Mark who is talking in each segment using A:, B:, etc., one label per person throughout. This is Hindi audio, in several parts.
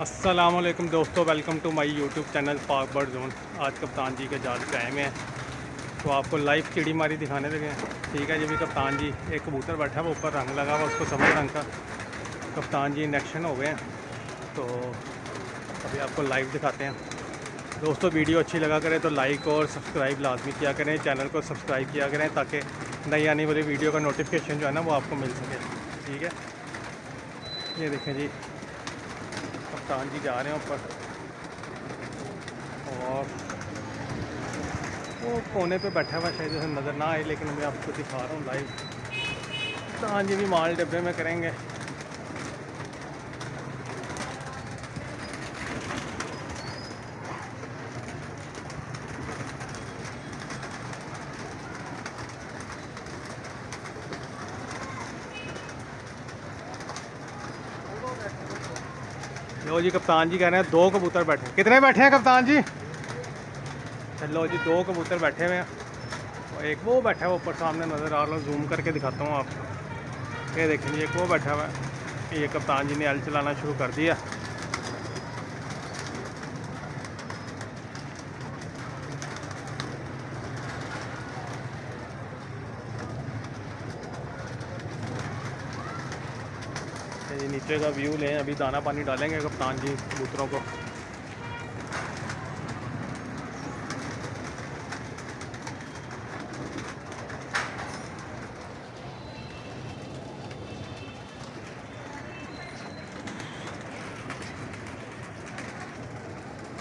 A: अस्सलामुअलैकुम दोस्तों, welcome to my YouTube channel Pak bird zone. आज कप्तान जी के जाल पे आए में हैं तो आपको लाइव चिड़ी मारी दिखाने लगे हैं। ठीक है जी। भी कप्तान जी एक कबूतर बैठा है, वो ऊपर रंग लगा हुआ उसको सफ़ेद रंग का। कप्तान जी इंडक्शन हो गए हैं तो अभी आपको लाइव दिखाते हैं। दोस्तों वीडियो अच्छी लगा करें तो लाइक और सब्सक्राइब लाजमी किया करें, चैनल को सब्सक्राइब किया करें ताकि नई आने वाली वीडियो का नोटिफिकेशन जो है ना वो आपको मिल सके। ठीक है, ये देखें जी कप्तान जी जा रहे हैं ऊपर और वो कोने पे बैठा हुआ शायद जैसे नज़र ना आए, लेकिन मैं आपको दिखा रहा हूँ लाइव। कप्तान जी भी माल डब्बे में करेंगे। लो जी कप्तान जी कह रहे हैं 2 कबूतर बैठे। कितने बैठे हैं कप्तान जी? चलो जी 2 कबूतर बैठे हुए हैं और एक वो बैठा है, वो ऊपर सामने नज़र आ रहा है। जूम करके दिखाता हूँ आपको। ये देखें जी एक वो बैठा हुआ है। ये कप्तान जी ने एल चलाना शुरू कर दिया। ये नीचे का व्यू लें, अभी दाना पानी डालेंगे कप्तान जी कबूतरों को।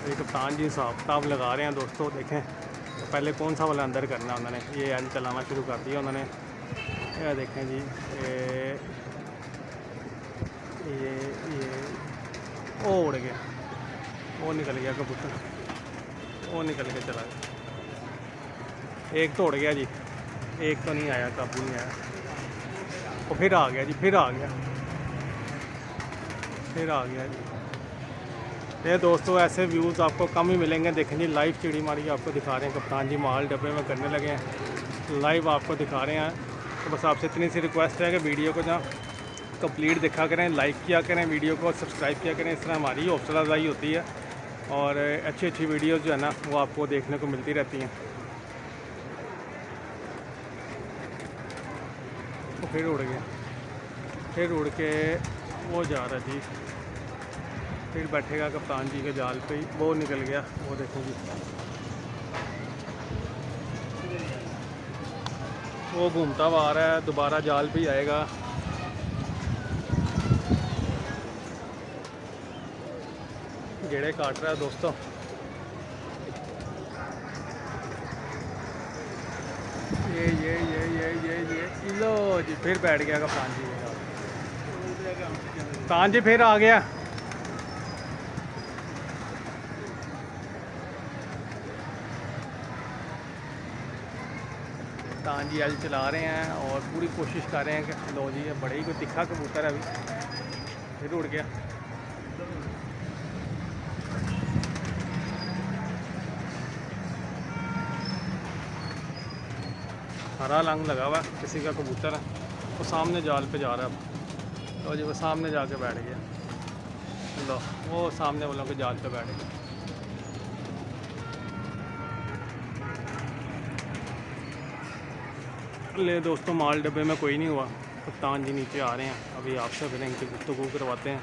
A: ये कप्तान जी हिसाब किताब लगा रहे हैं दोस्तों। देखें तो पहले कौन सा वाला अंदर करना है उन्होंने। ये एल चलाना शुरू कर दिया उन्होंने। ये देखें जी ये वो उड़ गया, वो निकल गया कबूतर, वो निकल के चला गया। एक तो उड़ गया जी, एक तो नहीं आया, काबू नहीं आया। वो फिर आ गया जी, फिर आ गया, फिर आ गया जी। ये दोस्तों ऐसे व्यूज़ आपको कम ही मिलेंगे। देखें जी लाइव चिड़ी मारी आपको दिखा रहे हैं। कप्तान जी माल डब्बे में करने लगे हैं, लाइव आपको दिखा रहे हैं। तो बस आपसे इतनी सी रिक्वेस्ट है कि वीडियो को जहाँ कंप्लीट देखा करें, लाइक किया करें, वीडियो को सब्सक्राइब किया करें। इस तरह हमारी हौसला अफजाई होती है और अच्छी अच्छी वीडियोज़ जो है ना वो आपको देखने को मिलती रहती हैं। तो फिर उड़ गया, फिर उड़ के वो जा रहा जी, फिर बैठेगा कप्तान जी के जाल पे ही। वो निकल गया, वो देखो जी वो घूमता हुआ आ रहा है, दोबारा जाल पे ही आएगा। गेड़े काट रहा है दोस्तों। ये लो जी फिर बैठ गया कप्तान जी के जाल। कप्तान जी फिर आ गया। कप्तान जी एल चला रहे हैं और पूरी कोशिश कर रहे हैं कि लो जी ये बड़े ही कोई तिखा कबूतर है। अभी फिर उड़ गया। हरा रंग लगा हुआ किसी का कबूतर है, वो सामने जाल पे जा रहा है। अब तो जी वो सामने जाके बैठ गया। लो वो सामने वालों के जाल पे बैठ गया। ले दोस्तों माल डब्बे में कोई नहीं हुआ। कप्तान जी नीचे आ रहे हैं, अभी आपसे फिर इनकी गुफ्तगू करवाते हैं।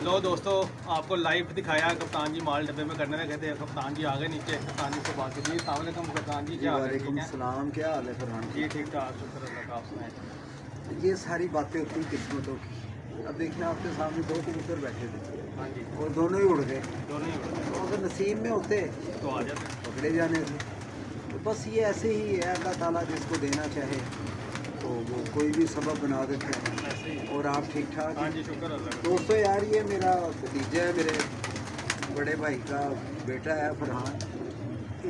A: लो दोस्तों आपको लाइव दिखाया, कप्तान जी माल डब्बे में करने लगे थे। कप्तान जी आ गए नीचे, कप्तान जी से बात कीजिए। अस्सलाम कप्तान जी, क्या हाल है? ठीक है
B: सलाम, क्या हाल है फरहान
A: जी? ठीक ठाक, शुक्र अल्लाह का। आप सुनाएं।
B: ये सारी बातें होती हैं किस्मतों की। अब देखिए आपके सामने 2 कबूतर बैठे थे
A: हाँ जी,
B: और दोनों ही उड़ गए।
A: दोनों ही उड़
B: तो अगर नसीब में होते
A: गए तो आ जाते।
B: पकड़े जाने थे। तो बस ये ऐसे ही है, अल्लाह ताला जिसको देना चाहे तो वो कोई भी सबब बना देते हैं।
A: ऐसे ही।
B: और आप ठीक ठाक
A: हाँ
B: हैं?
A: जी, शुक्र अल्लाह का।
B: दोस्तों यार ये मेरा भतीजा है, मेरे बड़े भाई का बेटा है फरहान।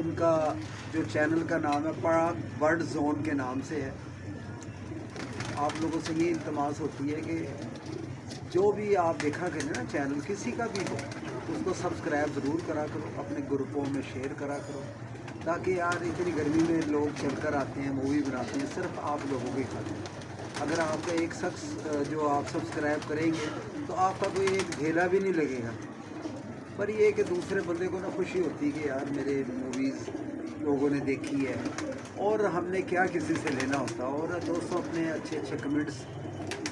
B: इनका जो चैनल का नाम है पाक बर्ड जोन के नाम से है। आप लोगों से ये इल्तमास होती है कि जो भी आप देखा करें ना चैनल किसी का भी हो, उसको सब्सक्राइब ज़रूर करा करो, अपने ग्रुपों में शेयर करा करो, ताकि यार इतनी गर्मी में लोग चलकर आते हैं, मूवी बनाते हैं, सिर्फ आप लोगों के खातिर। अगर आपका एक शख्स जो आप सब्सक्राइब करेंगे तो आपका कोई एक ढेला भी नहीं लगेगा। पर ये कि दूसरे बंदे को ना खुशी होती है कि यार मेरे मूवीज़ लोगों ने देखी है, और हमने क्या किसी से लेना होता। और दोस्तों अपने अच्छे अच्छे कमेंट्स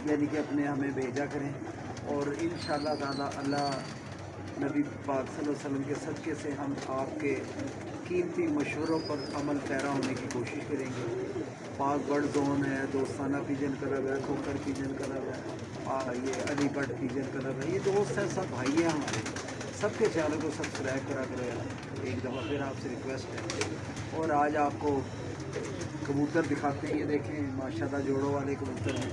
B: यानी कि अपने हमें भेजा करें, और इंशाअल्लाह ताला अल्लाह नबी पाक सल्लल्लाहु अलैहि वसल्लम के सदक़े से हम आपके कीमती मशवरों पर अमल पैरा होने की कोशिश करेंगे। पाक बर्ड जोन है, दोस्ताना पिजन क्लब है, खोकर पिजन क्लब है, ये अली बर्ड पिजन क्लब है, ये दोस्त हैं, सब भाई हैं हमारे। सबके चैनल को सब्सक्राइब करा करो यार, एक दफ़ा फिर आपसे रिक्वेस्ट है। और आज आपको कबूतर दिखाते हैं, ये देखें माशाल्लाह जोड़ों वाले कबूतर हैं।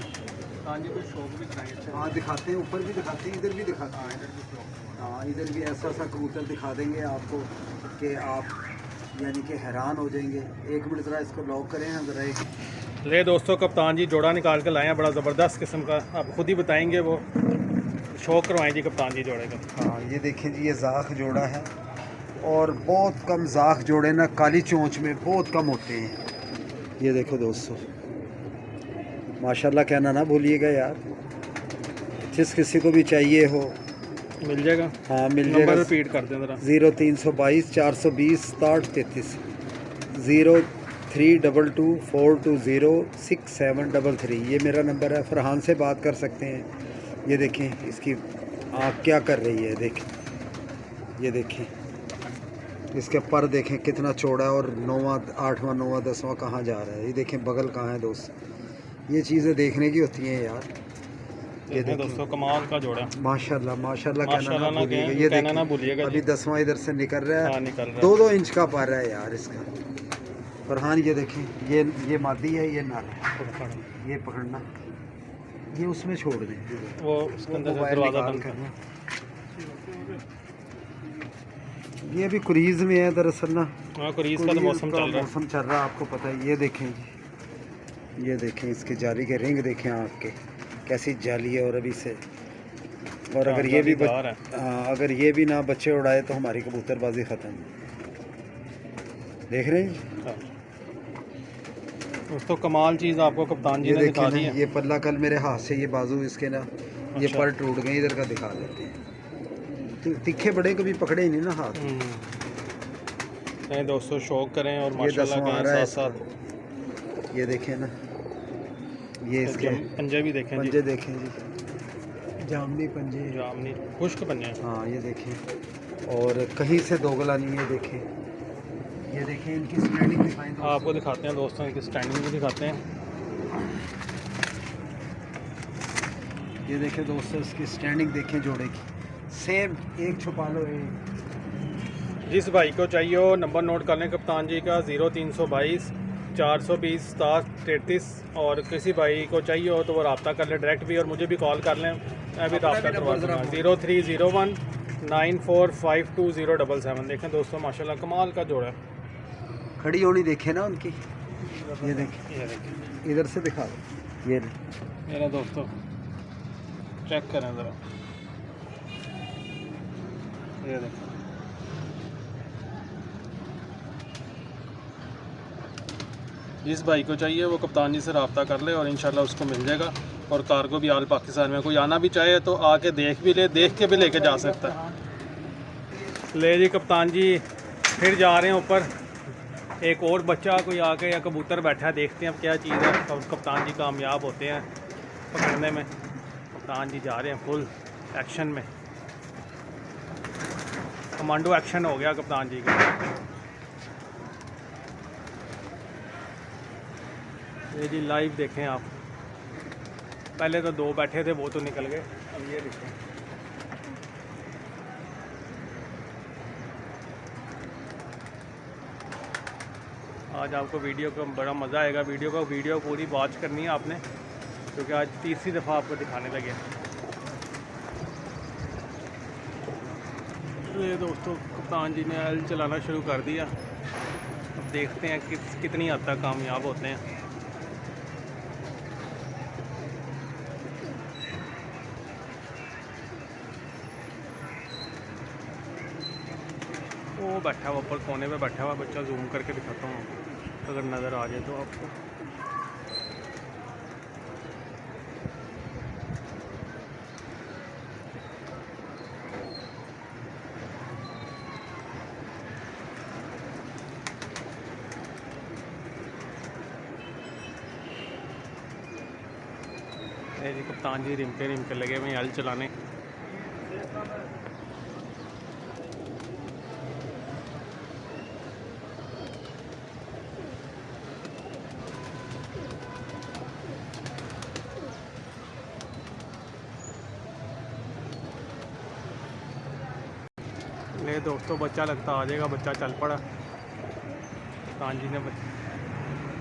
A: हाँ जी, कुछ शौक भी कराएंगे।
B: हाँ दिखाते हैं, ऊपर भी दिखाते हैं, इधर भी दिखाते हैं।
A: इधर भी शौक।
B: हाँ इधर भी ऐसा सा कबूतर दिखा देंगे आपको कि आप यानी कि हैरान हो जाएंगे। एक मिनट ज़रा इसको लॉक करें हम ज़रा एक।
A: ले दोस्तों, कप्तान जी जोड़ा निकाल कर लाए हैं, बड़ा ज़बरदस्त किस्म का, आप खुद ही बताएंगे। वो शौक करवाएं जी कप्तान जी जोड़े का।
B: हाँ ये देखें जी, ये ज़ाख जोड़ा है, और बहुत कम ज़ाख जोड़े ना काली चोंच में बहुत कम होते हैं। ये देखो दोस्तों, माशाल्लाह कहना ना भूलिएगा यार, जिस किसी को भी चाहिए हो
A: मिल जाएगा।
B: हाँ मिल
A: नंबर
B: जाएगा।
A: रिपीट कर दें ज़रा।
B: 0322 420 6733, 0322420673। ये मेरा नंबर है। फरहान से बात कर सकते हैं। ये देखें इसकी आँख क्या कर रही है, देखें ये देखें इसके पर देखें कितना चौड़ा है, और 9वां 8वां 9वां 10वां कहाँ जा रहा है। ये देखें बगल कहाँ है दोस्त। ये चीज़ें देखने की होती हैं यार। ये देखो
A: दोस्तों, कमाल का जोड़ा।
B: माशाल्लाह माशाल्लाह
A: माशाल्लाह
B: कहना ना भूलिएगा। ये
A: कहना ना
B: देखिए
A: भूलिएगा
B: अभी
A: जी।
B: 10वां इधर से निकल रहा है।
A: हाँ, निकल रहा है।
B: 2-2 इंच का पर है यार इसका। फरहान ये देखें, ये मादी है, ये नर है। ये पकड़ना, ये उसमें छोड़ दें,
A: वो उसके अंदर से
B: मोबाइल
A: दरवाज़ा
B: निकाल
A: बंद
B: कर।
A: करना।
B: ये अभी कुरीज़ में है दरअसल ना।
A: हाँ, कुरीज़ का तो
B: कुरीज़
A: मौसम
B: का
A: चल रहा है।
B: मौसम चल रहा है, आपको पता है। ये देखें जी, ये देखें इसके जाली के रिंग देखें आँख के कैसी जाली है। और अभी से, और अगर ये भी
A: जालीदार है।
B: अगर ये भी ना बच्चे उड़ाए तो हमारी कबूतरबाजी ख़त्म। देख रहे हैं
A: हाँ। दोस्तों, कमाल चीज़ आपको कप्तान जी
B: ये
A: ने
B: देखें
A: दिखा
B: ना,
A: दी है।
B: ये पल्ला कल मेरे हाथ से ये बाजू इसके ना ये
A: अच्छा।
B: पर टूट गए। इधर का दिखा देते हैं। तिखे बड़े कभी पकड़े ही नहीं ना हाथ।
A: नहीं दोस्तों, शौक करें और
B: ये
A: माशाल्लाह
B: 10वां आ
A: के
B: रहा है
A: साथ
B: इसका।
A: साथ
B: ये देखें ना, ये इसके
A: पंजे भी देखें
B: पंजे
A: जी।
B: देखें जी, जामनी पंजे।
A: जामनी खुश्क पंजे हैं।
B: हाँ ये देखें, और कहीं से दोगला नहीं है। देखें ये देखें इनकी स्टैंडिंग दिखाएं दोस्तों।
A: आपको दिखाते हैं दोस्तों, इनकी स्टैंडिंग भी दिखाते हैं।
B: ये देखें दोस्तों, इसकी स्टैंडिंग देखें जोड़े की, सेम। एक छुपा लो एक।
A: जिस भाई को चाहिए हो नंबर नोट कर लें कप्तान जी का, 0322 420 6733। और किसी भाई को चाहिए हो तो वो रब्ता कर ले डायरेक्ट भी, और मुझे भी कॉल कर लें, मैं भी रब्ता करवा दूँगा। 0301 94522077। देखें दोस्तों, माशाल्लाह कमाल का जोड़ा है।
B: खड़ी होनी देखें ना उनकी। ये देखें,
A: ये देखें,
B: इधर से दिखा दो। ये
A: मेरा दोस्तों चेक करें ज़रा। ये देखें, जिस भाई को चाहिए वो कप्तान जी से रब्ता कर ले और इंशाल्लाह उसको मिल जाएगा। और कार्गो भी आल पाकिस्तान में, कोई आना भी चाहे तो आके देख भी ले, देख के भी लेके जा सकता है। ले जी कप्तान जी, फिर जा रहे हैं ऊपर। एक और बच्चा कोई आके या कबूतर बैठा है, देखते हैं अब क्या चीज़ है। तो कप्तान जी कामयाब होते हैं पकड़ने में। कप्तान जी जा रहे हैं फुल एक्शन में, कमांडो एक्शन हो गया कप्तान जी का। ये जी लाइव देखें आप। पहले तो 2 बैठे थे, वो तो निकल गए। अब ये देखें, आज आपको वीडियो का बड़ा मज़ा आएगा। वीडियो पूरी वॉच करनी है आपने, क्योंकि आज तीसरी दफ़ा आपको दिखाने लगे। ये दोस्तों, कप्तान जी ने एल चलाना शुरू कर दिया। अब देखते हैं कितनी हद तक कामयाब होते हैं। वो बैठा हुआ ऊपर कोने पे बैठा हुआ बच्चा, जूम करके दिखाता हूँ अगर नज़र आ जाए तो आपको। ये जी कप्तान जी रिमके लगे हुए हैं हल चलाने। ले दोस्तों बच्चा लगता आ जाएगा, बच्चा चल पड़ा। कप्तान जी ने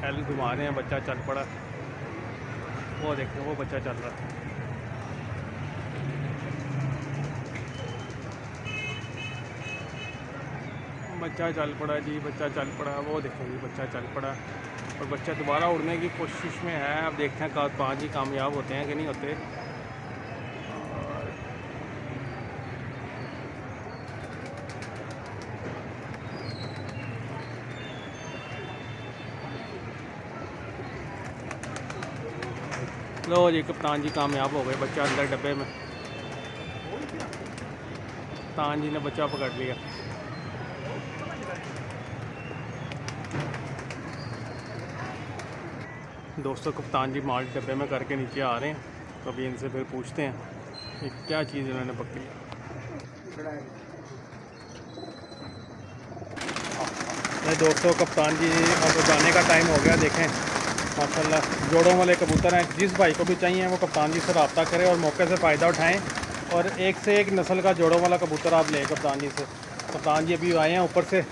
A: हल घुमा रहे हैं, बच्चा चल पड़ा। वो देखो वो बच्चा चल रहा है। बच्चा चल पड़ा जी, बच्चा चल पड़ा। वो देखो जी बच्चा चल पड़ा और बच्चा दोबारा उड़ने की कोशिश में है। अब देखते हैं कप्तान जी कामयाब होते हैं कि नहीं होते। लो जी कप्तान जी कामयाब हो गए, बच्चा अंदर डब्बे में। कप्तान जी ने बच्चा पकड़ लिया। दोस्तों कप्तान जी माल डब्बे में करके नीचे आ रहे हैं, तो अभी इनसे फिर पूछते हैं कि क्या चीज़ इन्होंने पकड़ी। दोस्तों कप्तान जी अब जाने का टाइम हो गया। देखें माशाल्लाह जोड़ों वाले कबूतर हैं। जिस भाई को भी चाहिए वो कप्तान जी से रब्ता करें और मौके से फ़ायदा उठाएं और एक से एक नस्ल का जोड़ों वाला कबूतर आप लें कप्तान जी से। कप्तान जी अभी आए हैं ऊपर से।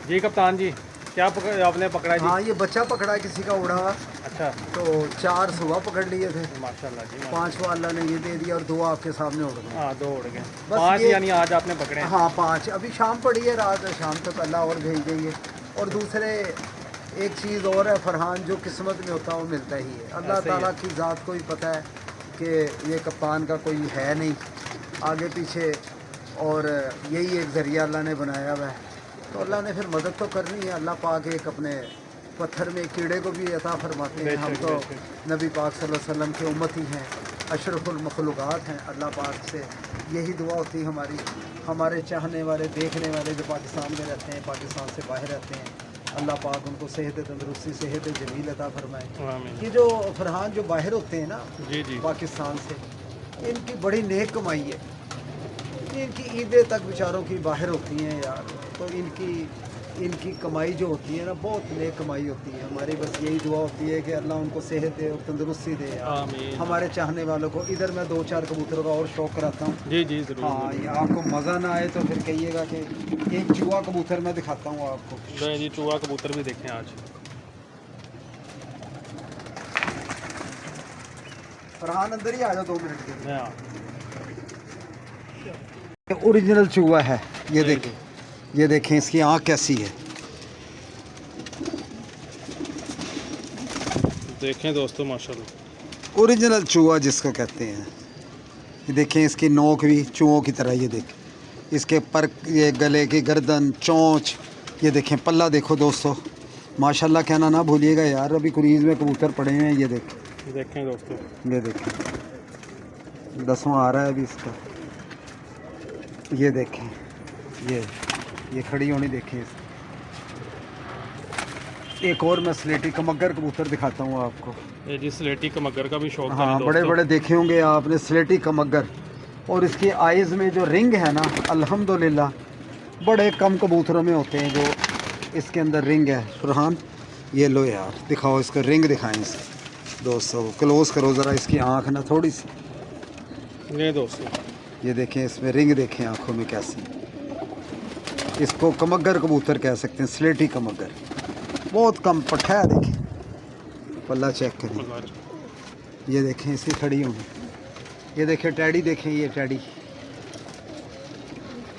A: जी कप्तान जी क्या आपने पकड़ा जी?
B: हाँ ये बच्चा पकड़ा है किसी का उड़ा हुआ।
A: अच्छा
B: तो 4 सुबह पकड़ लिए थे,
A: माशाल्लाह जी।
B: 5वां अल्लाह ने ये दे दिया और 2 आपके सामने उड़ गए।
A: हाँ 2 उड़ गए,
B: बस
A: 5
B: ये-
A: यानी आज आपने पकड़े हैं।
B: हाँ 5 अभी शाम पड़ी है, रात शाम तक अल्लाह और भेज देंगे। और दूसरे एक चीज़ और है फरहान, जो किस्मत में होता है वो मिलता ही है। अल्लाह
A: ऐसे ही
B: ताला
A: है।
B: की ज़ात को ही पता है कि ये कप्तान का कोई है नहीं आगे पीछे, और यही एक ज़रिया अल्लाह ने बनाया हुआ है। तो अल्लाह ने फिर मदद तो करनी है। अल्लाह पाक एक अपने पत्थर में कीड़े को भी अता फरमाते हैं। हम
A: बेशक,
B: तो
A: बेशक।
B: नबी पाक सल्लल्लाहु अलैहि वसल्लम के उम्मत ही हैं, अशरफुल मखलूक़ात हैं। अल्लाह पाक से यही दुआ होती है हमारी, हमारे चाहने वाले देखने वाले जो पाकिस्तान में रहते हैं, पाकिस्तान से बाहर रहते हैं, अल्लाह पाक उनको सेहत तंदरुस्ती सेहत जमील अता फरमाए।
A: आमीन।
B: कि जो फरहान जो बाहर होते हैं ना
A: जी जी
B: पाकिस्तान से, इनकी बड़ी नेक कमाई है। इनकी ईदें तक बेचारों की बाहर होती हैं यार, तो इनकी कमाई जो होती है ना बहुत नेक कमाई होती है। हमारी बस यही दुआ होती है कि अल्लाह उनको सेहत दे और तंदरुस्ती दे यार।
A: आमीन।
B: हमारे चाहने वालों को। इधर मैं 2-4 कबूतरों का और शौक़ कराता हूँ।
A: जी जी ज़रूर।
B: हाँ ये आपको मज़ा ना आए तो फिर कहिएगा कि एक चूहा कबूतर मैं दिखाता हूँ आपको।
A: लो जी चूहा कबूतर भी देखें आज।
B: फरहान अंदर ही आ जाओ 2 मिनट के लिए।
A: हाँ
B: ओरिजिनल चूहा है ये
A: जी,
B: देखें, ये देखें इसकी आँख कैसी है।
A: देखें दोस्तों माशाल्लाह।
B: ओरिजिनल चूहा जिसको कहते हैं। ये देखें इसकी नोक भी चूहों की तरह, ये देखें इसके पर, ये गले की गर्दन चोंच, ये देखें पल्ला देखो दोस्तों। माशाल्लाह कहना ना भूलिएगा यार, अभी कुरीज़ में कबूतर पड़े हैं। ये
A: देखें दोस्तों,
B: ये देखें 10वां आ रहा है अभी इसका। ये देखें ये खड़ी होनी देखें इसकी। एक और मैं स्लेटी कमगर कबूतर दिखाता हूँ आपको।
A: ये जी स्लेटी कमगर का भी शौक है
B: हाँ बड़े
A: दोस्तों।
B: बड़े देखे होंगे आपने स्लेटी कमगर। और इसकी आइज़ में जो रिंग है ना अल्हम्दुलिल्लाह बड़े कम कबूतरों में होते हैं जो इसके अंदर रिंग है। फरहान ये लो यार दिखाओ इसका रिंग, दिखाएं इसकी दोस्तों, क्लोज करो ज़रा इसकी आँख ना थोड़ी सी।
A: ये दोस्तों
B: ये देखें इसमें रिंग देखें आँखों में कैसी। इसको कमगर कबूतर कह सकते हैं, स्लेटी कमगर। बहुत कम पट्ठा है, देखें पल्ला चेक करें।
A: कमगर।
B: ये देखें इसकी खड़ी होंगी। ये देखें टैडी, देखें ये टैडी।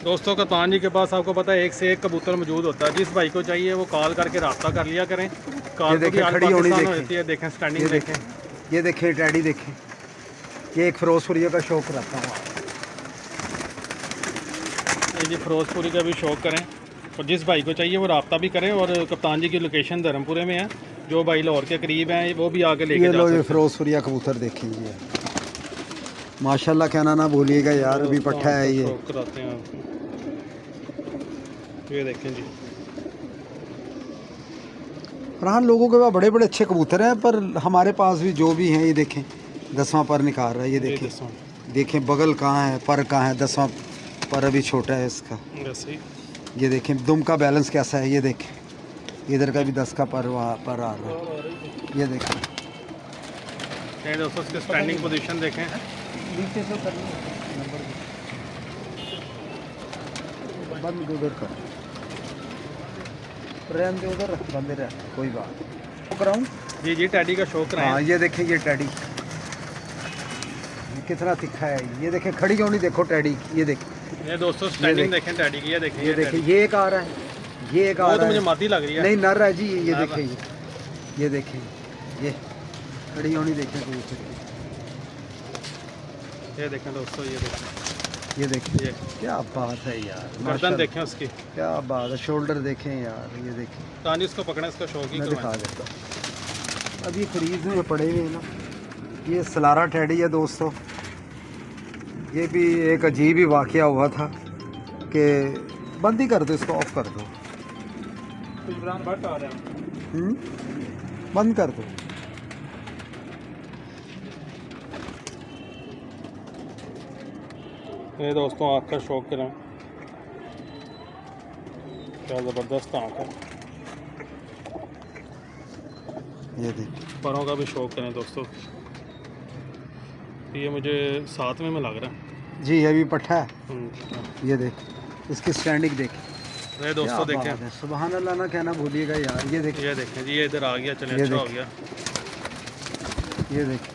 A: दोस्तों कप्तान जी के पास आपको पता है एक से एक कबूतर मौजूद होता है। जिस भाई को चाहिए वो कॉल करके रब्ता कर लिया करें। कॉल
B: देखें,
A: की हाल
B: खड़ी होनी
A: पाकिस्तान हो
B: देखें।
A: जाती है। देखें स्टैंडिंग
B: ये
A: देखें।
B: देखें, ये देखें टैडी देखें। ये एक फिरोजपुरिया का शौक रखता हूँ।
A: ये जी फिरोजपुरी का भी शौक करें और जिस भाई को चाहिए वो रब्ता भी करें। और कप्तान जी की लोकेशन धर्मपुरे में है, जो भाई लाहौर के करीब हैं वो भी आके लेके
B: ये
A: जा
B: लो
A: सकते
B: ये
A: हैं।
B: फिरोजपुरिया कबूतर देखें। ये माशाल्लाह कहना ना भूलिएगा यार, अभी पट्ठा है ये।
A: शौक कराते हैं आपको। ये देखें जी
B: फरहान लोगों के पास बड़े बड़े अच्छे कबूतर हैं, पर हमारे पास भी जो भी हैं ये देखें 10वां पर निकाल रहा है, ये देखिए।
A: दसवां
B: देखें बगल कहाँ है, पर कहाँ है, 10वां पर अभी छोटा है इसका।
A: वैसे ही
B: ये देखें दुम का बैलेंस कैसा है, ये देखें इधर का भी 10 का पर वहाँ पर आ रहा है, ये देखें।
A: ये दोस्तों इसके स्टैंडिंग पोजीशन देखें।
B: नीचे से बंद उधर कर, रहने दे उधर, बंद रह, कोई बात कराऊँ।
A: जी जी टैडी का शो
B: हाँ
A: कराएं।
B: ये देखें, ये टैडी कितना तिखा है, ये देखें खड़ी क्यों नहीं, देखो टैडी, ये देखें।
A: ये दोस्तों स्टैंडिंग देखें टैडी की, ये देखें
B: ये देखें, ये एक आ रहा है, ये एक आ
A: वो
B: रहा
A: तो मुझे
B: है।
A: मादी लग रही है।
B: नहीं नर है जी, ये
A: हाँ,
B: देखें, ये देखें, ये खड़ी होनी देखें कबूतर की।
A: ये देखें दोस्तों, ये देखें,
B: ये देखें,
A: ये
B: क्या बात है यार,
A: गर्दन
B: माशाल्लाह।
A: देखें उसकी।
B: क्या बात है, शोल्डर देखें यार, ये देखें।
A: तान जी इसको पकड़े, इसका शौक ही
B: मैं दिखा
A: करवाएं।
B: देता हूँ, अभी खरीद में पड़े हुए हैं ना। ये सलारा टैडी है दोस्तों। ये भी एक अजीब ही वाकया हुआ था कि बंद ही कर दो इसको, ऑफ कर दो।
A: इमरान भट्ट आ रहे हैं।
B: बंद कर दो।
A: ये दोस्तों आँख का शौक करें, क्या ज़बरदस्त आँख है।
B: ये देखिए,
A: परों का भी शौक करें दोस्तों। ये मुझे 7वें में लग रहा है।
B: जी ये भी पट्ठा है,
A: हाँ।
B: ये देख, इसकी स्टैंडिंग देख।
A: ये दोस्तों
B: क्या बात
A: देखें,
B: है, सुबहान अल्लाह ना कहना भूलिएगा यार। ये देखिए,
A: ये देखें जी, ये इधर आ गया, चले
B: ये
A: अच्छा हो
B: देखें।
A: गया।
B: ये देखिए।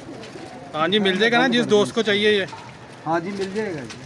A: हाँ जी मिल जाएगा ना जिस दोस्त को चाहिए ये।
B: हाँ जी मिल जाएगा जी।